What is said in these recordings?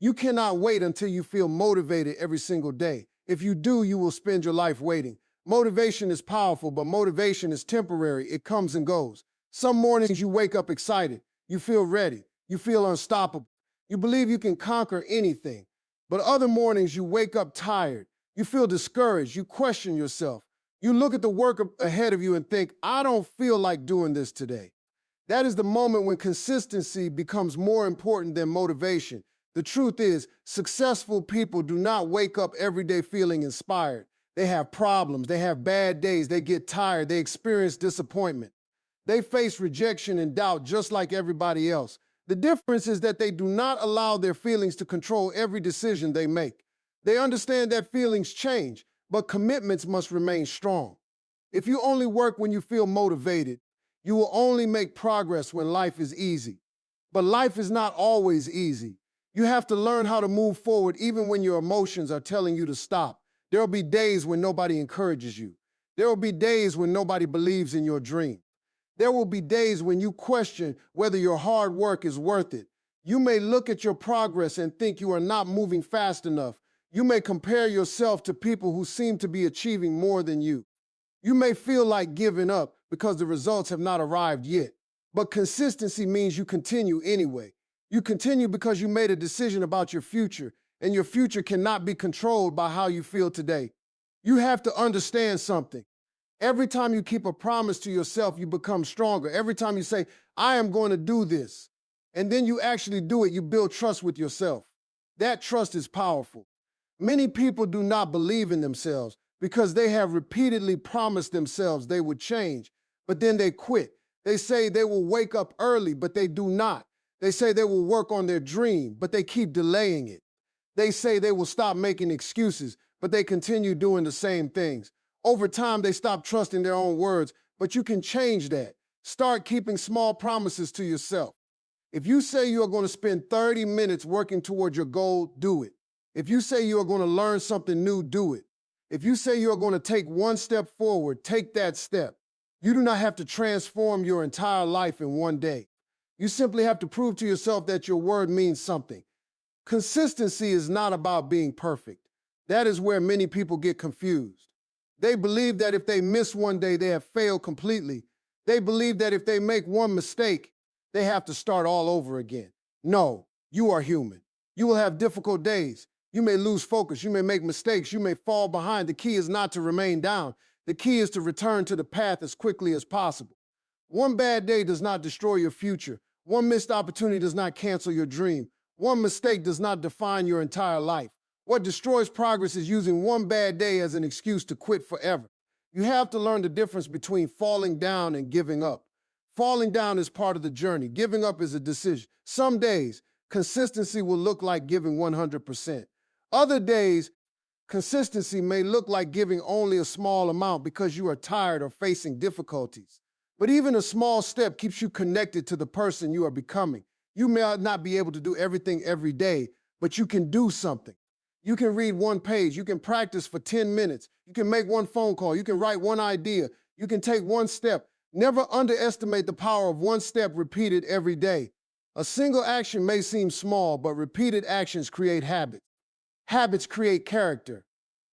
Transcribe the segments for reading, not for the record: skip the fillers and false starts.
You cannot wait until you feel motivated every single day. If you do, you will spend your life waiting. Motivation is powerful, but motivation is temporary. It comes and goes. Some mornings you wake up excited. You feel ready. You feel unstoppable. You believe you can conquer anything. But other mornings you wake up tired. You feel discouraged. You question yourself. You look at the work ahead of you and think, I don't feel like doing this today. That is the moment when consistency becomes more important than motivation. The truth is, successful people do not wake up every day feeling inspired. They have problems, they have bad days, they get tired, they experience disappointment. They face rejection and doubt just like everybody else. The difference is that they do not allow their feelings to control every decision they make. They understand that feelings change, but commitments must remain strong. If you only work when you feel motivated, you will only make progress when life is easy. But life is not always easy. You have to learn how to move forward even when your emotions are telling you to stop. There will be days when nobody encourages you. There will be days when nobody believes in your dream. There will be days when you question whether your hard work is worth it. You may look at your progress and think you are not moving fast enough. You may compare yourself to people who seem to be achieving more than you. You may feel like giving up because the results have not arrived yet. But consistency means you continue anyway. You continue because you made a decision about your future, and your future cannot be controlled by how you feel today. You have to understand something. Every time you keep a promise to yourself, you become stronger. Every time you say, I am going to do this, and then you actually do it, you build trust with yourself. That trust is powerful. Many people do not believe in themselves because they have repeatedly promised themselves they would change, but then they quit. They say they will wake up early, but they do not. They say they will work on their dream, but they keep delaying it. They say they will stop making excuses, but they continue doing the same things. Over time, they stop trusting their own words, but you can change that. Start keeping small promises to yourself. If you say you are going to spend 30 minutes working toward your goal, do it. If you say you are going to learn something new, do it. If you say you are going to take one step forward, take that step. You do not have to transform your entire life in one day. You simply have to prove to yourself that your word means something. Consistency is not about being perfect. That is where many people get confused. They believe that if they miss one day, they have failed completely. They believe that if they make one mistake, they have to start all over again. No, you are human. You will have difficult days. You may lose focus. You may make mistakes. You may fall behind. The key is not to remain down. The key is to return to the path as quickly as possible. One bad day does not destroy your future. One missed opportunity does not cancel your dream. One mistake does not define your entire life. What destroys progress is using one bad day as an excuse to quit forever. You have to learn the difference between falling down and giving up. Falling down is part of the journey. Giving up is a decision. Some days, consistency will look like giving 100%. Other days, consistency may look like giving only a small amount because you are tired or facing difficulties. But even a small step keeps you connected to the person you are becoming. You may not be able to do everything every day, but you can do something. You can read one page. You can practice for 10 minutes. You can make one phone call. You can write one idea. You can take one step. Never underestimate the power of one step repeated every day. A single action may seem small, but repeated actions create habits. Habits create character.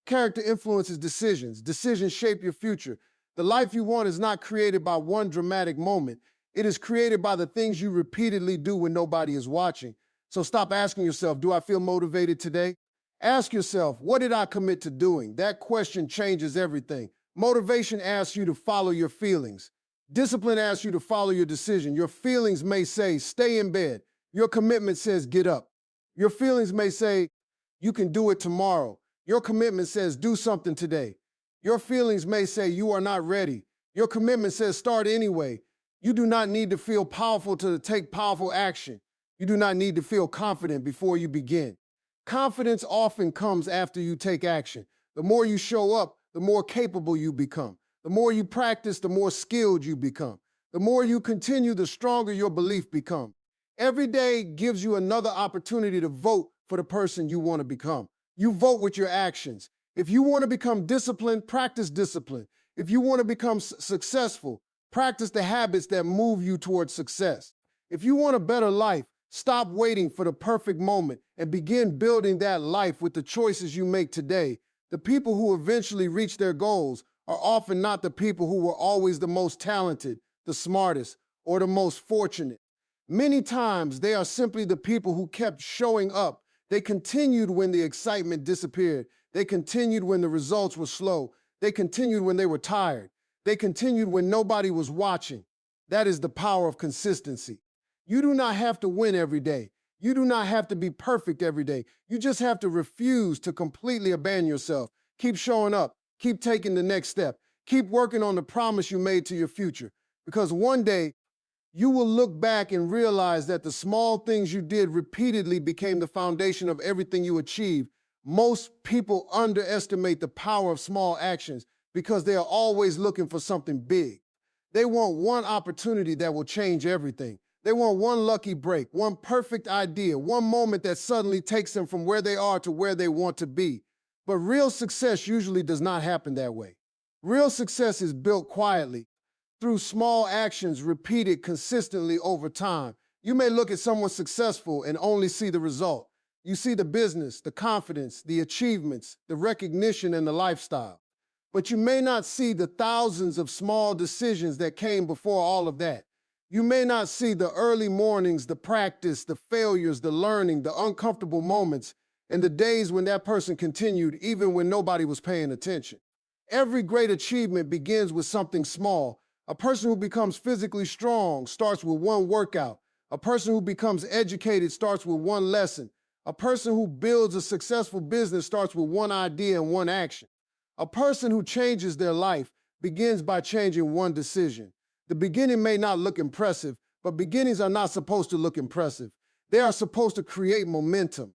Character influences decisions. Decisions shape your future. The life you want is not created by one dramatic moment. It is created by the things you repeatedly do when nobody is watching. So stop asking yourself, do I feel motivated today? Ask yourself, what did I commit to doing? That question changes everything. Motivation asks you to follow your feelings. Discipline asks you to follow your decision. Your feelings may say, stay in bed. Your commitment says, get up. Your feelings may say, you can do it tomorrow. Your commitment says, do something today. Your feelings may say, you are not ready. Your commitment says, start anyway. You do not need to feel powerful to take powerful action. You do not need to feel confident before you begin. Confidence often comes after you take action. The more you show up, the more capable you become. The more you practice, the more skilled you become. The more you continue, the stronger your belief becomes. Every day gives you another opportunity to vote for the person you want to become. You vote with your actions. If you want to become disciplined, practice discipline. If you want to become successful, practice the habits that move you towards success. If you want a better life, Stop waiting for the perfect moment and begin building that life with the choices you make today. The people who eventually reach their goals are often not the people who were always the most talented, the smartest, or the most fortunate. Many times, they are simply the people who kept showing up. They continued when the excitement disappeared. They continued when the results were slow. They continued when they were tired. They continued when nobody was watching. That is the power of consistency. You do not have to win every day. You do not have to be perfect every day. You just have to refuse to completely abandon yourself. Keep showing up. Keep taking the next step. Keep working on the promise you made to your future. Because one day, you will look back and realize that the small things you did repeatedly became the foundation of everything you achieved. Most people underestimate the power of small actions because they are always looking for something big. They want one opportunity that will change everything. They want one lucky break, one perfect idea, one moment that suddenly takes them from where they are to where they want to be. But real success usually does not happen that way. Real success is built quietly, through small actions repeated consistently over time. You may look at someone successful and only see the result. You see the business, the confidence, the achievements, the recognition, and the lifestyle. But you may not see the thousands of small decisions that came before all of that. You may not see the early mornings, the practice, the failures, the learning, the uncomfortable moments, and the days when that person continued even when nobody was paying attention. Every great achievement begins with something small. A person who becomes physically strong starts with one workout. A person who becomes educated starts with one lesson. A person who builds a successful business starts with one idea and one action. A person who changes their life begins by changing one decision. The beginning may not look impressive, but beginnings are not supposed to look impressive. They are supposed to create momentum.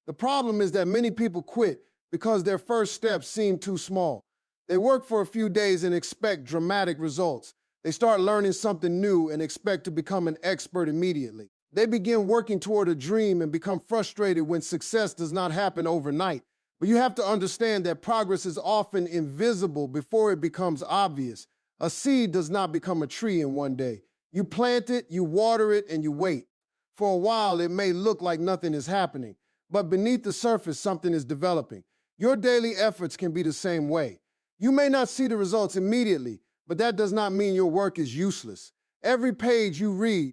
The problem is that many people quit because their first steps seem too small. They work for a few days and expect dramatic results. They start learning something new and expect to become an expert immediately. They begin working toward a dream and become frustrated when success does not happen overnight. But you have to understand that progress is often invisible before it becomes obvious. A seed does not become a tree in one day. You plant it, you water it, and you wait. For a while, it may look like nothing is happening, but beneath the surface, something is developing. Your daily efforts can be the same way. You may not see the results immediately, but that does not mean your work is useless. Every page you read,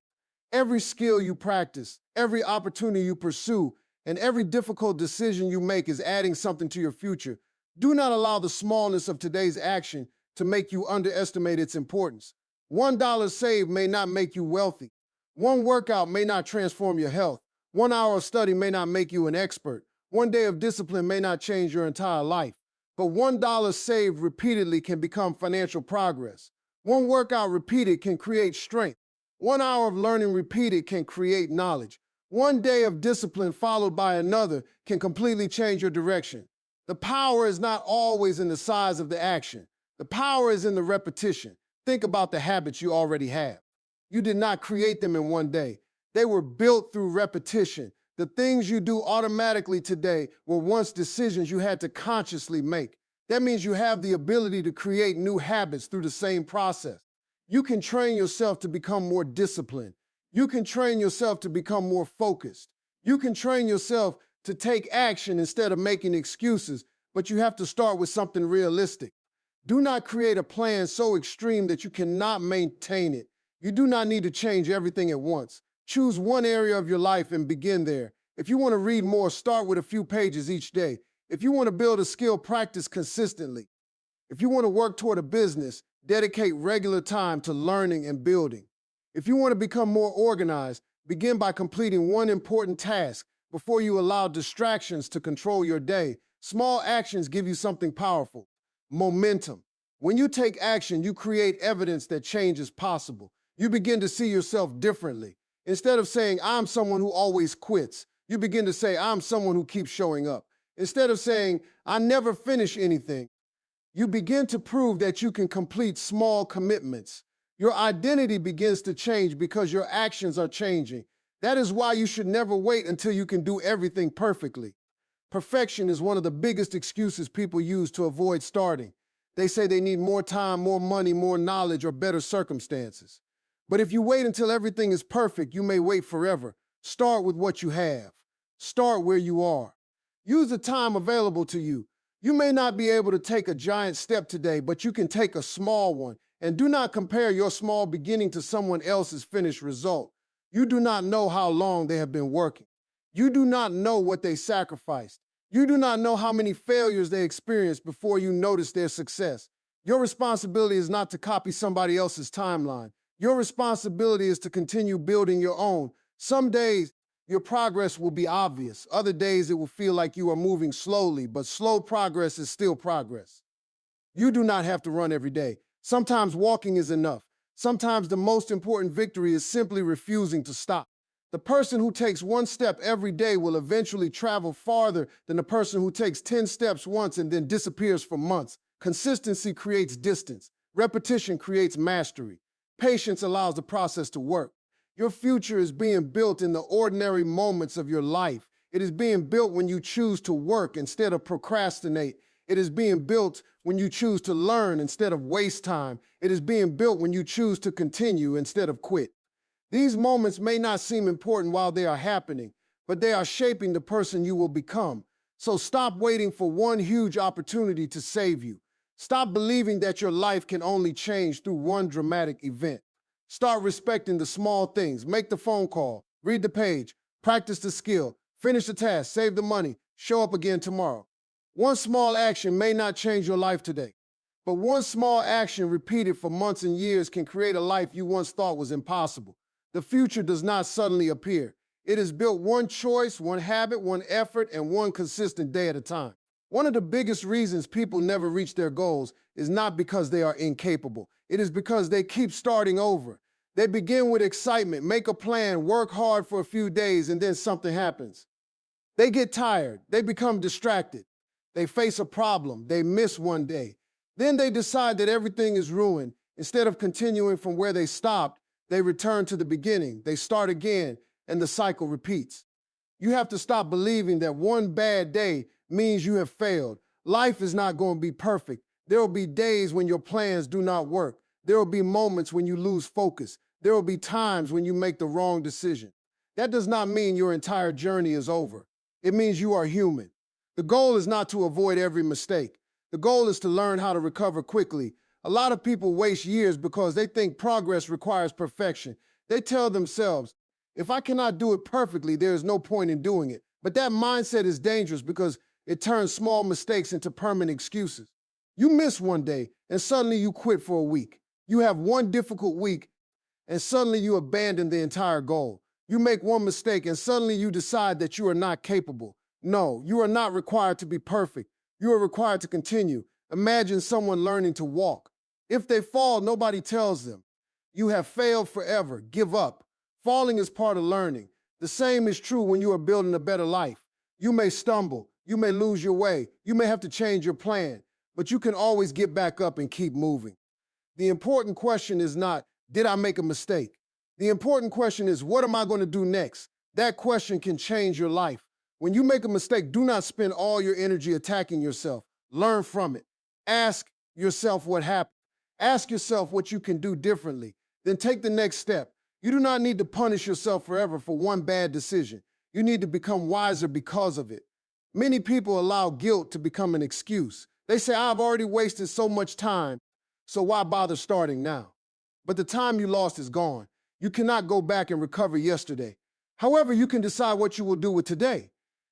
every skill you practice, every opportunity you pursue, and every difficult decision you make is adding something to your future. Do not allow the smallness of today's action to make you underestimate its importance. $1 saved may not make you wealthy. One workout may not transform your health. 1 hour of study may not make you an expert. One day of discipline may not change your entire life. But $1 saved repeatedly can become financial progress. One workout repeated can create strength. 1 hour of learning repeated can create knowledge. One day of discipline followed by another can completely change your direction. The power is not always in the size of the action. The power is in the repetition. Think about the habits you already have. You did not create them in one day. They were built through repetition. The things you do automatically today were once decisions you had to consciously make. That means you have the ability to create new habits through the same process. You can train yourself to become more disciplined. You can train yourself to become more focused. You can train yourself to take action instead of making excuses, but you have to start with something realistic. Do not create a plan so extreme that you cannot maintain it. You do not need to change everything at once. Choose one area of your life and begin there. If you want to read more, start with a few pages each day. If you want to build a skill, practice consistently. If you want to work toward a business, dedicate regular time to learning and building. If you want to become more organized, begin by completing one important task before you allow distractions to control your day. Small actions give you something powerful: momentum. When you take action, you create evidence that change is possible. You begin to see yourself differently. Instead of saying, "I'm someone who always quits," you begin to say, "I'm someone who keeps showing up." Instead of saying, "I never finish anything," you begin to prove that you can complete small commitments. Your identity begins to change because your actions are changing. That is why you should never wait until you can do everything perfectly. Perfection is one of the biggest excuses people use to avoid starting. They say they need more time, more money, more knowledge, or better circumstances. But if you wait until everything is perfect, you may wait forever. Start with what you have. Start where you are. Use the time available to you. You may not be able to take a giant step today, but you can take a small one. And do not compare your small beginning to someone else's finished result. You do not know how long they have been working. You do not know what they sacrificed. You do not know how many failures they experienced before you notice their success. Your responsibility is not to copy somebody else's timeline. Your responsibility is to continue building your own. Some days, your progress will be obvious. Other days, it will feel like you are moving slowly, but slow progress is still progress. You do not have to run every day. Sometimes walking is enough. Sometimes the most important victory is simply refusing to stop. The person who takes one step every day will eventually travel farther than the person who takes 10 steps once and then disappears for months. Consistency creates distance. Repetition creates mastery. Patience allows the process to work. Your future is being built in the ordinary moments of your life. It is being built when you choose to work instead of procrastinate. It is being built when you choose to learn instead of waste time. It is being built when you choose to continue instead of quit. These moments may not seem important while they are happening, but they are shaping the person you will become. So stop waiting for one huge opportunity to save you. Stop believing that your life can only change through one dramatic event. Start respecting the small things. Make the phone call, read the page, practice the skill, finish the task, save the money, show up again tomorrow. One small action may not change your life today, but one small action repeated for months and years can create a life you once thought was impossible. The future does not suddenly appear. It is built one choice, one habit, one effort, and one consistent day at a time. One of the biggest reasons people never reach their goals is not because they are incapable. It is because they keep starting over. They begin with excitement, make a plan, work hard for a few days, and then something happens. They get tired. They become distracted. They face a problem. They miss one day. Then they decide that everything is ruined. Instead of continuing from where they stopped, they return to the beginning. They start again, and the cycle repeats. You have to stop believing that one bad day means you have failed. Life is not going to be perfect. There will be days when your plans do not work. There will be moments when you lose focus. There will be times when you make the wrong decision. That does not mean your entire journey is over. It means you are human. The goal is not to avoid every mistake. The goal is to learn how to recover quickly. A lot of people waste years because they think progress requires perfection. They tell themselves, if I cannot do it perfectly, there is no point in doing it. But that mindset is dangerous because it turns small mistakes into permanent excuses. You miss one day and suddenly you quit for a week. You have one difficult week and suddenly you abandon the entire goal. You make one mistake and suddenly you decide that you are not capable. No, you are not required to be perfect. You are required to continue. Imagine someone learning to walk. If they fall, nobody tells them, you have failed forever. Give up. Falling is part of learning. The same is true when you are building a better life. You may stumble. You may lose your way. You may have to change your plan, but you can always get back up and keep moving. The important question is not, did I make a mistake? The important question is, what am I going to do next? That question can change your life. When you make a mistake, do not spend all your energy attacking yourself. Learn from it. Ask yourself what happened. Ask yourself what you can do differently. Then take the next step. You do not need to punish yourself forever for one bad decision. You need to become wiser because of it. Many people allow guilt to become an excuse. They say, I've already wasted so much time, so why bother starting now? But the time you lost is gone. You cannot go back and recover yesterday. However, you can decide what you will do with today.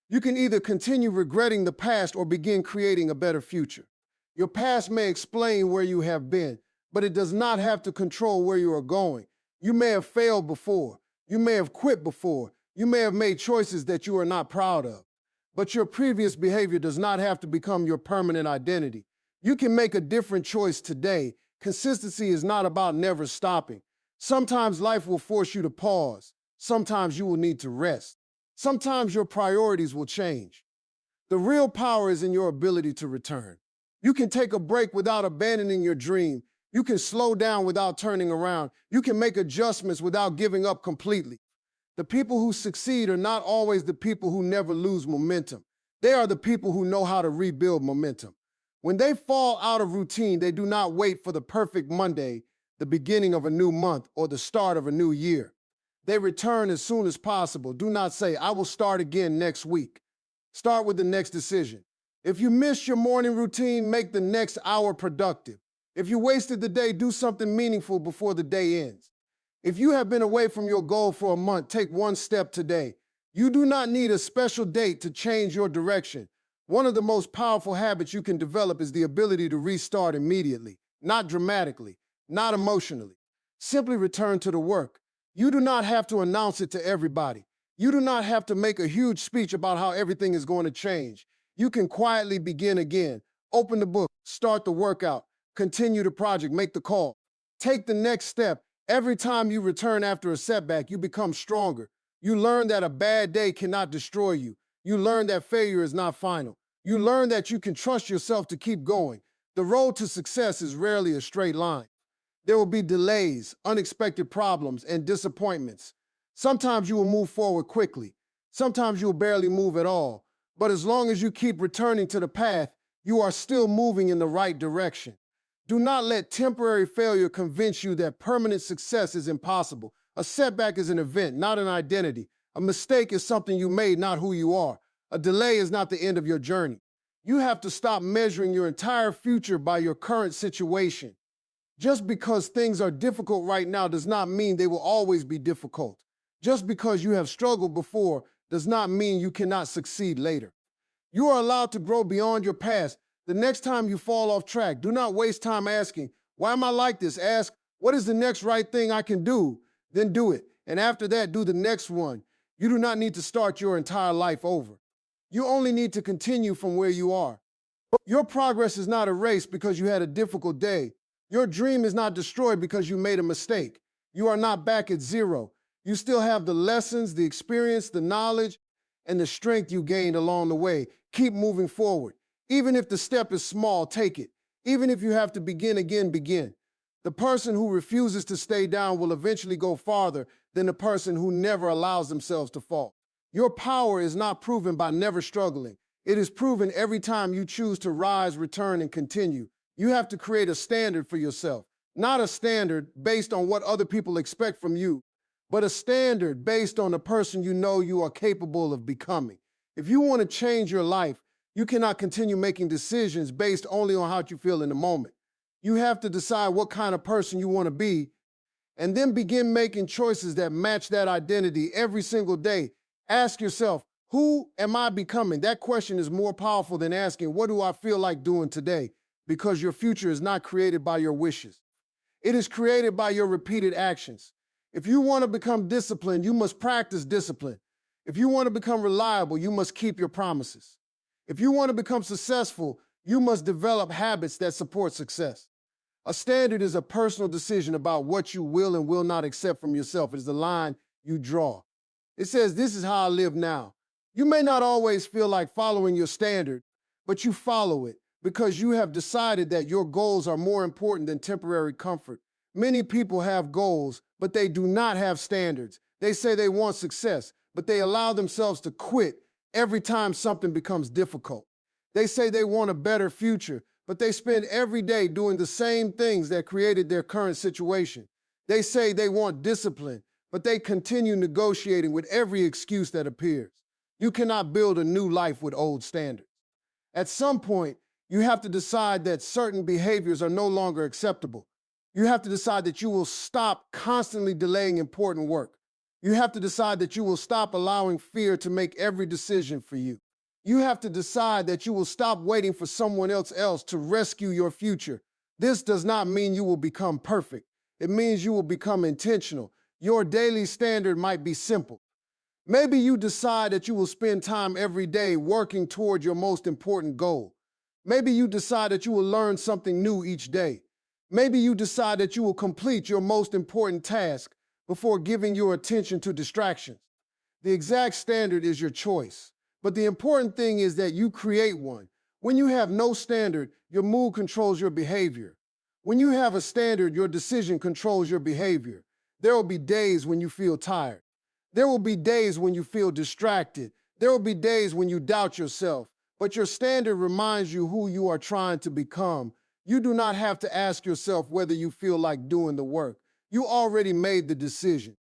You can either continue regretting the past or begin creating a better future. Your past may explain where you have been, but it does not have to control where you are going. You may have failed before. You may have quit before. You may have made choices that you are not proud of. But your previous behavior does not have to become your permanent identity. You can make a different choice today. Consistency is not about never stopping. Sometimes life will force you to pause. Sometimes you will need to rest. Sometimes your priorities will change. The real power is in your ability to return. You can take a break without abandoning your dream. You can slow down without turning around. You can make adjustments without giving up completely. The people who succeed are not always the people who never lose momentum. They are the people who know how to rebuild momentum. When they fall out of routine, they do not wait for the perfect Monday, the beginning of a new month, or the start of a new year. They return as soon as possible. Do not say, I will start again next week. Start with the next decision. If you missed your morning routine, make the next hour productive. If you wasted the day, do something meaningful before the day ends. If you have been away from your goal for a month, take one step today. You do not need a special date to change your direction. One of the most powerful habits you can develop is the ability to restart immediately, not dramatically, not emotionally. Simply return to the work. You do not have to announce it to everybody. You do not have to make a huge speech about how everything is going to change. You can quietly begin again. Open the book, start the workout, continue the project, make the call. Take the next step. Every time you return after a setback, you become stronger. You learn that a bad day cannot destroy you. You learn that failure is not final. You learn that you can trust yourself to keep going. The road to success is rarely a straight line. There will be delays, unexpected problems, and disappointments. Sometimes you will move forward quickly. Sometimes you will barely move at all. But as long as you keep returning to the path, you are still moving in the right direction. Do not let temporary failure convince you that permanent success is impossible. A setback is an event, not an identity. A mistake is something you made, not who you are. A delay is not the end of your journey. You have to stop measuring your entire future by your current situation. Just because things are difficult right now does not mean they will always be difficult. Just because you have struggled before does not mean you cannot succeed later. You are allowed to grow beyond your past. The next time you fall off track, do not waste time asking, why am I like this? Ask, what is the next right thing I can do? Then do it. And after that, do the next one. You do not need to start your entire life over. You only need to continue from where you are. Your progress is not erased because you had a difficult day. Your dream is not destroyed because you made a mistake. You are not back at zero. You still have the lessons, the experience, the knowledge, and the strength you gained along the way. Keep moving forward. Even if the step is small, take it. Even if you have to begin again, begin. The person who refuses to stay down will eventually go farther than the person who never allows themselves to fall. Your power is not proven by never struggling. It is proven every time you choose to rise, return, and continue. You have to create a standard for yourself, not a standard based on what other people expect from you, but a standard based on the person you know you are capable of becoming. If you want to change your life, you cannot continue making decisions based only on how you feel in the moment. You have to decide what kind of person you want to be, and then begin making choices that match that identity every single day. Ask yourself, who am I becoming? That question is more powerful than asking, what do I feel like doing today? Because your future is not created by your wishes. It is created by your repeated actions. If you want to become disciplined, you must practice discipline. If you want to become reliable, you must keep your promises. If you want to become successful, you must develop habits that support success. A standard is a personal decision about what you will and will not accept from yourself. It is the line you draw. It says, this is how I live now. You may not always feel like following your standard, but you follow it because you have decided that your goals are more important than temporary comfort. Many people have goals, but they do not have standards. They say they want success, but they allow themselves to quit every time something becomes difficult. They say they want a better future, but they spend every day doing the same things that created their current situation. They say they want discipline, but they continue negotiating with every excuse that appears. You cannot build a new life with old standards. At some point, you have to decide that certain behaviors are no longer acceptable. You have to decide that you will stop constantly delaying important work. You have to decide that you will stop allowing fear to make every decision for you. You have to decide that you will stop waiting for someone else to rescue your future. This does not mean you will become perfect. It means you will become intentional. Your daily standard might be simple. Maybe you decide that you will spend time every day working toward your most important goal. Maybe you decide that you will learn something new each day. Maybe you decide that you will complete your most important task before giving your attention to distractions. The exact standard is your choice. But the important thing is that you create one. When you have no standard, your mood controls your behavior. When you have a standard, your decision controls your behavior. There will be days when you feel tired. There will be days when you feel distracted. There will be days when you doubt yourself. But your standard reminds you who you are trying to become. You do not have to ask yourself whether you feel like doing the work. You already made the decision.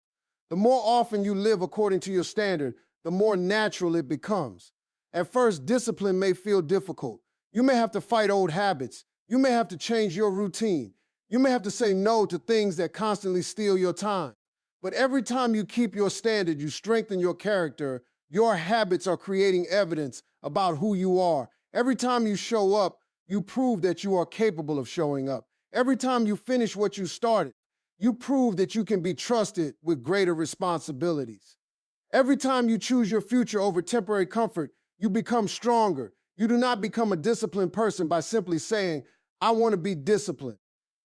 The more often you live according to your standard, the more natural it becomes. At first, discipline may feel difficult. You may have to fight old habits. You may have to change your routine. You may have to say no to things that constantly steal your time. But every time you keep your standard, you strengthen your character. Your habits are creating evidence about who you are. Every time you show up, you prove that you are capable of showing up. Every time you finish what you started, you prove that you can be trusted with greater responsibilities. Every time you choose your future over temporary comfort, you become stronger. You do not become a disciplined person by simply saying, I want to be disciplined.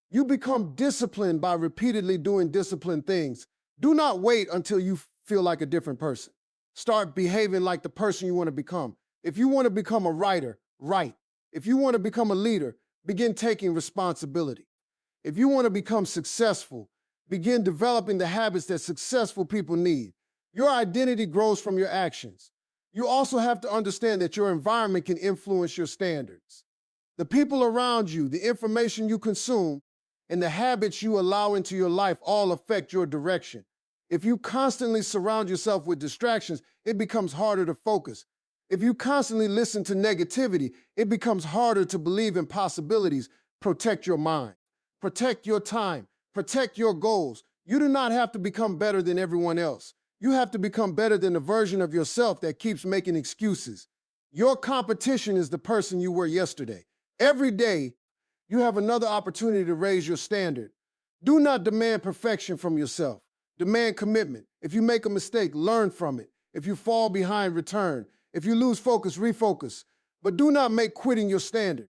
You become disciplined by repeatedly doing disciplined things. Do not wait until you feel like a different person. Start behaving like the person you want to become. If you want to become a writer, write. If you want to become a leader, begin taking responsibility. If you want to become successful, begin developing the habits that successful people need. Your identity grows from your actions. You also have to understand that your environment can influence your standards. The people around you, the information you consume, and the habits you allow into your life all affect your direction. If you constantly surround yourself with distractions, it becomes harder to focus. If you constantly listen to negativity, it becomes harder to believe in possibilities. Protect your mind. Protect your time. Protect your goals. You do not have to become better than everyone else. You have to become better than the version of yourself that keeps making excuses. Your competition is the person you were yesterday. Every day, you have another opportunity to raise your standard. Do not demand perfection from yourself. Demand commitment. If you make a mistake, learn from it. If you fall behind, return. If you lose focus, refocus. But do not make quitting your standard.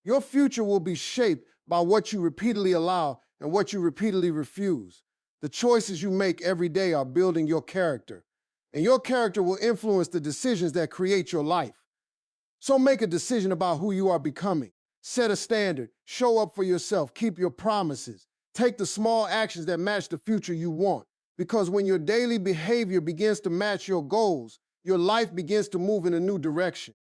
Your future will be shaped by what you repeatedly allow and what you repeatedly refuse. The choices you make every day are building your character, and your character will influence the decisions that create your life. So make a decision about who you are becoming. Set a standard, show up for yourself, keep your promises. Take the small actions that match the future you want. Because when your daily behavior begins to match your goals, your life begins to move in a new direction.